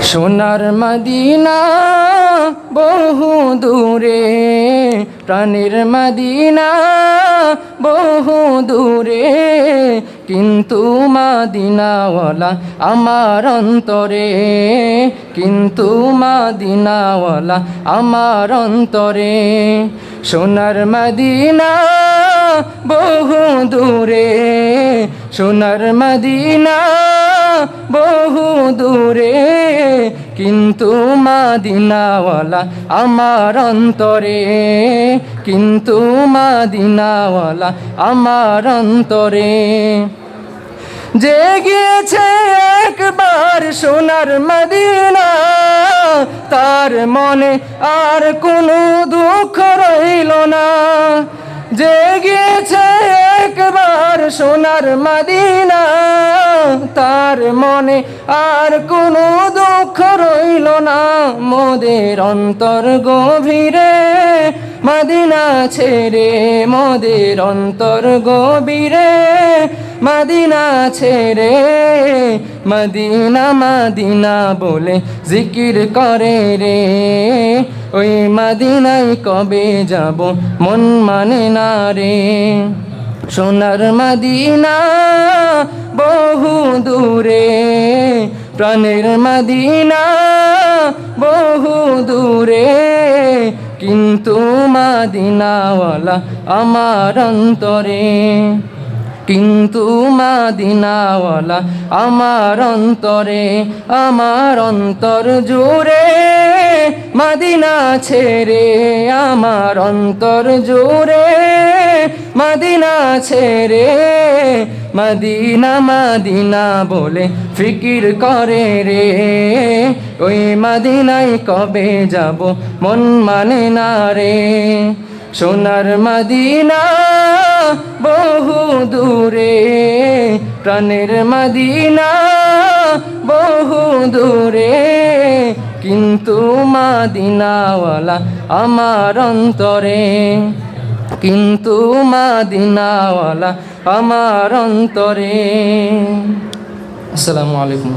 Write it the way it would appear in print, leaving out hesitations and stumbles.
সোনার মদিনা বহু দূরে, প্রাণের মদিনা বহু দূরে, কিন্তু মদিনাওয়ালা আমার অন্তরে, কিন্তু মদিনাওয়ালা আমার অন্তরে। সোনার মদিনা বহু দূরে, সোনার মদিনা বহু দূরে, কিন্তু মদিনাওয়ালা আমার অন্তরে, কিন্তু মদিনাওয়ালা আমার অন্তরে। যে গিয়েছে একবার সোনার মদিনা, তার মনে আর কোনো দুঃখ রইল না। যে গিয়েছে একবার সোনার মদিনা, তার মনে আর কোনো দুঃখ রইল না। মোদের অন্তর গভীরে মদিনা ছেড়ে, মোদের অন্তর গভীরে মদিনা ছেড়ে, মদিনা মদিনা বলে জিকির করে রে। ওই মদিনায় কবে যাব মন মানে না রে। সোনার মদিনা বহু দূরে, প্রাণের মদিনা বহু দূরে, কিন্তু মদিনাওয়ালা আমার অন্তরে, কিন্তু মদিনাওয়ালা আমার অন্তরে। আমার অন্তর জুড়ে মদিনা ছেড়ে, আমার অন্তর জুড়ে মদিনা ছেড়ে, মদিনা মদিনা বলে ফিকির করে রে। ওই মদিনায় কবে যাব মন মানে না রে। সোনার মদিনা বহু দূরে, প্রাণের মদিনা বহু দূরে, কিন্তু মদিনাওয়ালা আমার অন্তরে, কিন্তু মদিনাওয়ালা আমার অন্তরে। আসসালামু আলাইকুম।